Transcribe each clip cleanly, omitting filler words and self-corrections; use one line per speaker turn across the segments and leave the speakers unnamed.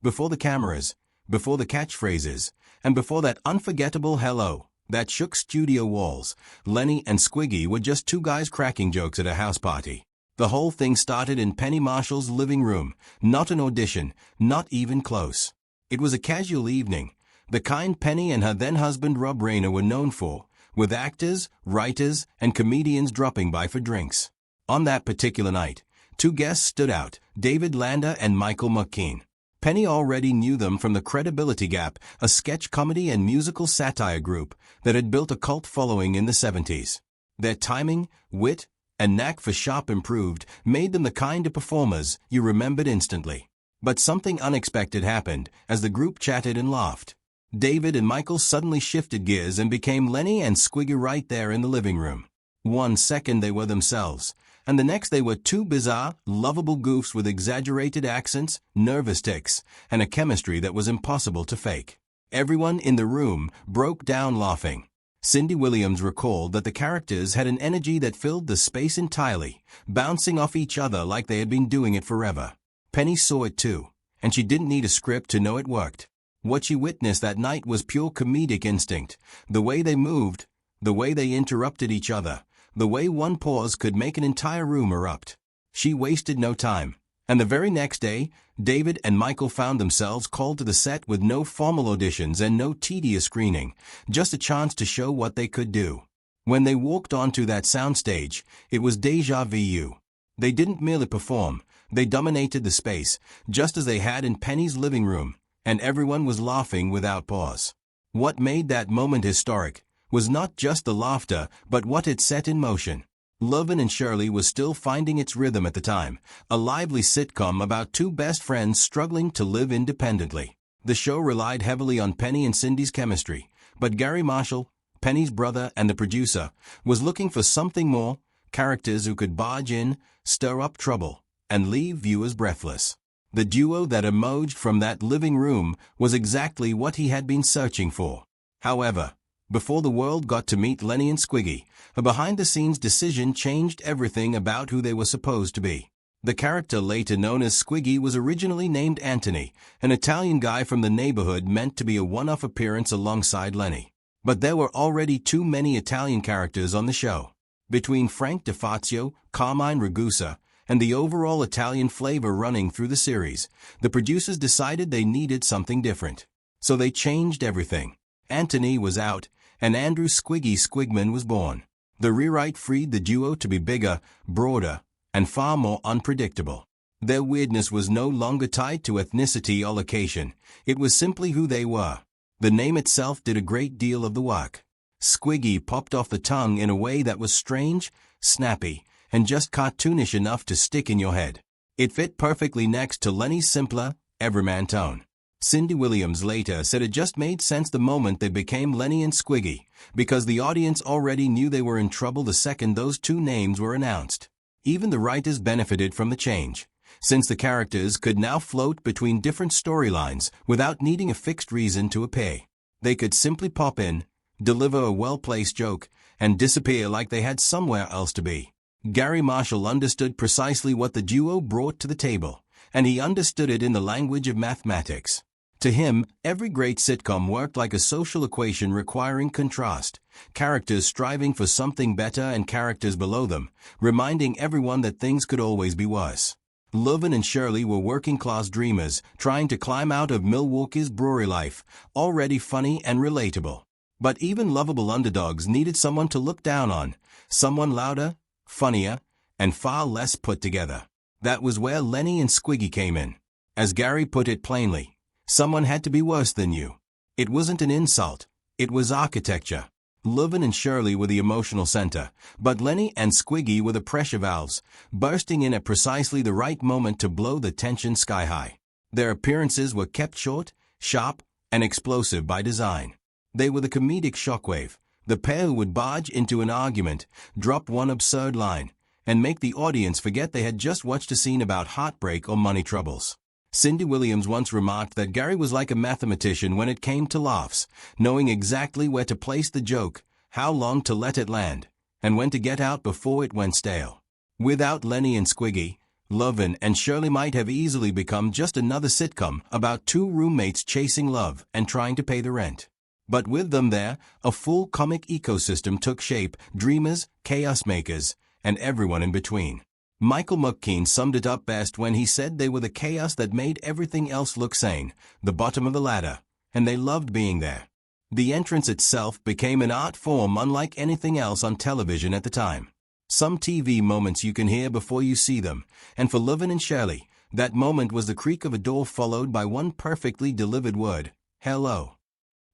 Before the cameras, before the catchphrases, and before that unforgettable hello that shook studio walls, Lenny and Squiggy were just two guys cracking jokes at a house party. The whole thing started in Penny Marshall's living room, not an audition, not even close. It was a casual evening, the kind Penny and her then-husband Rob Rayner were known for, with actors, writers, and comedians dropping by for drinks. On that particular night, two guests stood out, David Lander and Michael McKean. Penny already knew them from The Credibility Gap, a sketch comedy and musical satire group that had built a cult following in the 70s. Their timing, wit, and knack for sharp improved made them the kind of performers you remembered instantly. But something unexpected happened as the group chatted and laughed. David and Michael suddenly shifted gears and became Lenny and Squiggy right there in the living room. 1 second they were themselves, and the next they were two bizarre, lovable goofs with exaggerated accents, nervous tics, and a chemistry that was impossible to fake. Everyone in the room broke down laughing. Cindy Williams recalled that the characters had an energy that filled the space entirely, bouncing off each other like they had been doing it forever. Penny saw it too, and she didn't need a script to know it worked. What she witnessed that night was pure comedic instinct, the way they moved, the way they interrupted each other, the way one pause could make an entire room erupt. She wasted no time, and the very next day, David and Michael found themselves called to the set with no formal auditions and no tedious screening, just a chance to show what they could do. When they walked onto that soundstage, it was déjà vu. They didn't merely perform, they dominated the space, just as they had in Penny's living room, and everyone was laughing without pause. What made that moment historic was not just the laughter, but what it set in motion. Laverne and Shirley was still finding its rhythm at the time, a lively sitcom about two best friends struggling to live independently. The show relied heavily on Penny and Cindy's chemistry, but Gary Marshall, Penny's brother and the producer, was looking for something more, characters who could barge in, stir up trouble, and leave viewers breathless. The duo that emerged from that living room was exactly what he had been searching for. However, before the world got to meet Lenny and Squiggy, a behind-the-scenes decision changed everything about who they were supposed to be. The character later known as Squiggy was originally named Anthony, an Italian guy from the neighborhood meant to be a one-off appearance alongside Lenny. But there were already too many Italian characters on the show. Between Frank DeFazio, Carmine Ragusa, and the overall Italian flavor running through the series, the producers decided they needed something different. So they changed everything. Anthony was out, and Andrew Squiggy Squigman was born. The rewrite freed the duo to be bigger, broader, and far more unpredictable. Their weirdness was no longer tied to ethnicity or location. It was simply who they were. The name itself did a great deal of the work. Squiggy popped off the tongue in a way that was strange, snappy, and just cartoonish enough to stick in your head. It fit perfectly next to Lenny's simpler, everyman tone. Cindy Williams later said it just made sense the moment they became Lenny and Squiggy, because the audience already knew they were in trouble the second those two names were announced. Even the writers benefited from the change, since the characters could now float between different storylines without needing a fixed reason to appear. They could simply pop in, deliver a well-placed joke, and disappear like they had somewhere else to be. Gary Marshall understood precisely what the duo brought to the table, and he understood it in the language of mathematics. To him, every great sitcom worked like a social equation requiring contrast, characters striving for something better and characters below them, reminding everyone that things could always be worse. Laverne and Shirley were working-class dreamers trying to climb out of Milwaukee's brewery life, already funny and relatable. But even lovable underdogs needed someone to look down on, someone louder, funnier, and far less put together. That was where Lenny and Squiggy came in. As Gary put it plainly, someone had to be worse than you. It wasn't an insult, it was architecture. Laverne and Shirley were the emotional center, but Lenny and Squiggy were the pressure valves, bursting in at precisely the right moment to blow the tension sky high. Their appearances were kept short, sharp, and explosive by design. They were the comedic shockwave, the pair who would barge into an argument, drop one absurd line, and make the audience forget they had just watched a scene about heartbreak or money troubles. Cindy Williams once remarked that Gary was like a mathematician when it came to laughs, knowing exactly where to place the joke, how long to let it land, and when to get out before it went stale. Without Lenny and Squiggy, Laverne and Shirley might have easily become just another sitcom about two roommates chasing love and trying to pay the rent. But with them there, a full comic ecosystem took shape: dreamers, chaos makers, and everyone in between. Michael McKean summed it up best when he said they were the chaos that made everything else look sane, the bottom of the ladder, and they loved being there. The entrance itself became an art form unlike anything else on television at the time. Some TV moments you can hear before you see them, and for Laverne and Shirley, that moment was the creak of a door followed by one perfectly delivered word: hello.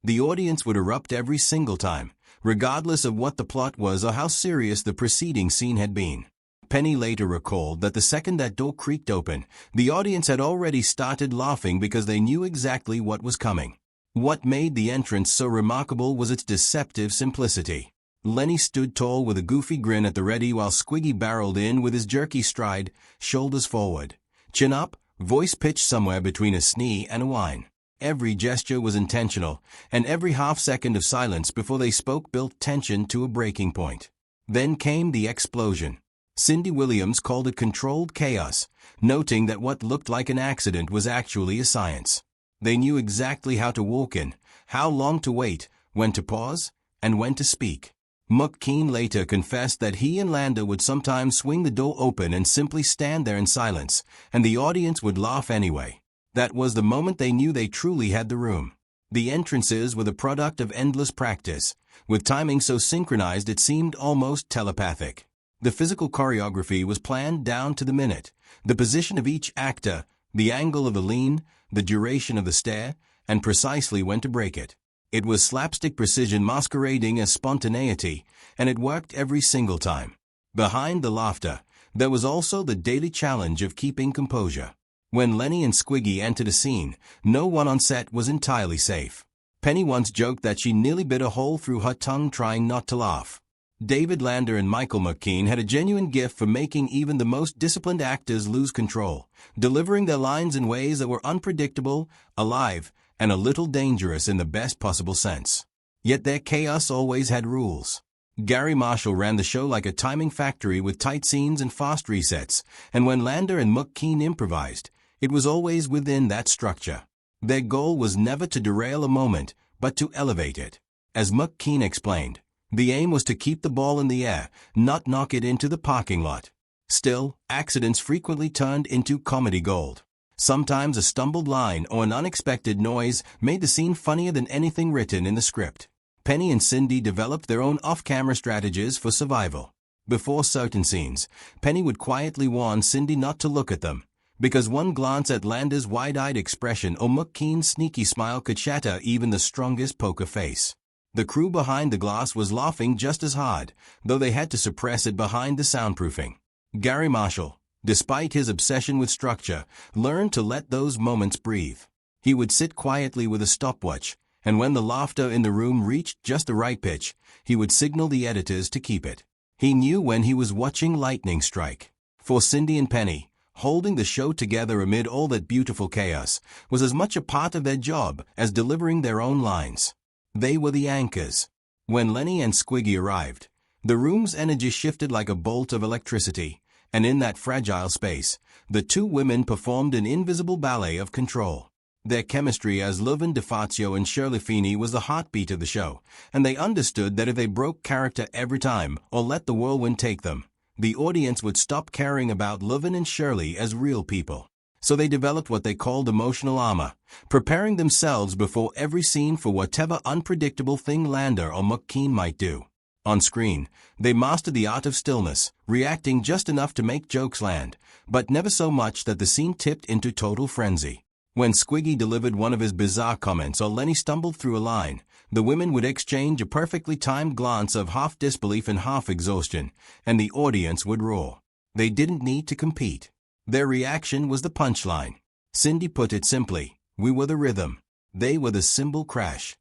The audience would erupt every single time, regardless of what the plot was or how serious the preceding scene had been. Penny later recalled that the second that door creaked open, the audience had already started laughing because they knew exactly what was coming. What made the entrance so remarkable was its deceptive simplicity. Lenny stood tall with a goofy grin at the ready while Squiggy barreled in with his jerky stride, shoulders forward, chin up, voice pitched somewhere between a snee and a whine. Every gesture was intentional, and every half second of silence before they spoke built tension to a breaking point. Then came the explosion. Cindy Williams called it controlled chaos, noting that what looked like an accident was actually a science. They knew exactly how to walk in, how long to wait, when to pause, and when to speak. McKean later confessed that he and Lander would sometimes swing the door open and simply stand there in silence, and the audience would laugh anyway. That was the moment they knew they truly had the room. The entrances were the product of endless practice, with timing so synchronized it seemed almost telepathic. The physical choreography was planned down to the minute, the position of each actor, the angle of the lean, the duration of the stare, and precisely when to break it. It was slapstick precision masquerading as spontaneity, and it worked every single time. Behind the laughter, there was also the daily challenge of keeping composure. When Lenny and Squiggy entered a scene, no one on set was entirely safe. Penny once joked that she nearly bit a hole through her tongue trying not to laugh. David Lander and Michael McKean had a genuine gift for making even the most disciplined actors lose control, delivering their lines in ways that were unpredictable, alive, and a little dangerous in the best possible sense. Yet their chaos always had rules. Gary Marshall ran the show like a timing factory with tight scenes and fast resets, and when Lander and McKean improvised, it was always within that structure. Their goal was never to derail a moment, but to elevate it. As McKean explained, the aim was to keep the ball in the air, not knock it into the parking lot. Still, accidents frequently turned into comedy gold. Sometimes a stumbled line or an unexpected noise made the scene funnier than anything written in the script. Penny and Cindy developed their own off-camera strategies for survival. Before certain scenes, Penny would quietly warn Cindy not to look at them, because one glance at Lander's wide-eyed expression or McKean's sneaky smile could shatter even the strongest poker face. The crew behind the glass was laughing just as hard, though they had to suppress it behind the soundproofing. Gary Marshall, despite his obsession with structure, learned to let those moments breathe. He would sit quietly with a stopwatch, and when the laughter in the room reached just the right pitch, he would signal the editors to keep it. He knew when he was watching lightning strike. For Cindy and Penny, holding the show together amid all that beautiful chaos was as much a part of their job as delivering their own lines. They were the anchors. When Lenny and Squiggy arrived, the room's energy shifted like a bolt of electricity, and in that fragile space, the two women performed an invisible ballet of control. Their chemistry as Laverne DeFazio and Shirley Feeney was the heartbeat of the show, and they understood that if they broke character every time or let the whirlwind take them, the audience would stop caring about Laverne and Shirley as real people. So they developed what they called emotional armor, preparing themselves before every scene for whatever unpredictable thing Lander or McKean might do. On screen, they mastered the art of stillness, reacting just enough to make jokes land, but never so much that the scene tipped into total frenzy. When Squiggy delivered one of his bizarre comments or Lenny stumbled through a line, the women would exchange a perfectly timed glance of half disbelief and half exhaustion, and the audience would roar. They didn't need to compete. Their reaction was the punchline. Cindy put it simply, we were the rhythm. They were the cymbal crash.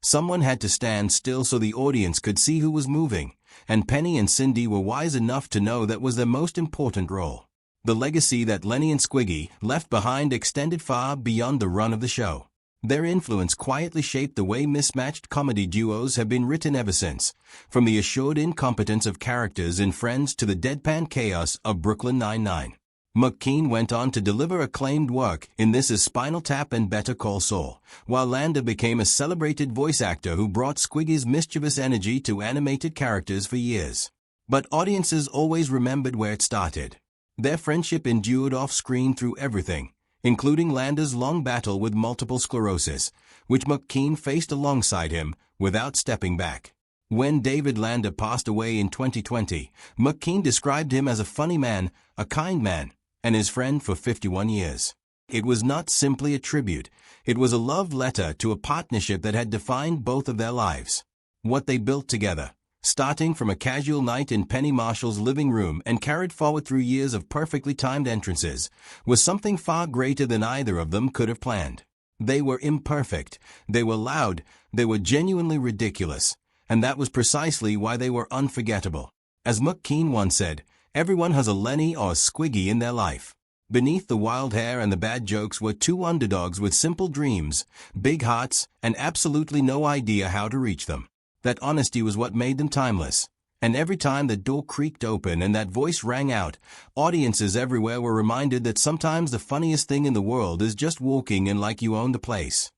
Someone had to stand still so the audience could see who was moving, and Penny and Cindy were wise enough to know that was their most important role. The legacy that Lenny and Squiggy left behind extended far beyond the run of the show. Their influence quietly shaped the way mismatched comedy duos have been written ever since, from the assured incompetence of characters in Friends to the deadpan chaos of Brooklyn Nine-Nine. McKean went on to deliver acclaimed work in This Is Spinal Tap and Better Call Saul, while Landa became a celebrated voice actor who brought Squiggy's mischievous energy to animated characters for years. But audiences always remembered where it started. Their friendship endured off-screen through everything, including Landa's long battle with multiple sclerosis, which McKean faced alongside him without stepping back. When David Landa passed away in 2020, McKean described him as a funny man, a kind man, and his friend for 51 years. It was not simply a tribute, it was a love letter to a partnership that had defined both of their lives. What they built together, starting from a casual night in Penny Marshall's living room and carried forward through years of perfectly timed entrances, was something far greater than either of them could have planned. They were imperfect, they were loud, they were genuinely ridiculous, and that was precisely why they were unforgettable. As McKean once said, everyone has a Lenny or a Squiggy in their life. Beneath the wild hair and the bad jokes were two underdogs with simple dreams, big hearts, and absolutely no idea how to reach them. That honesty was what made them timeless. And every time the door creaked open and that voice rang out, audiences everywhere were reminded that sometimes the funniest thing in the world is just walking in like you own the place.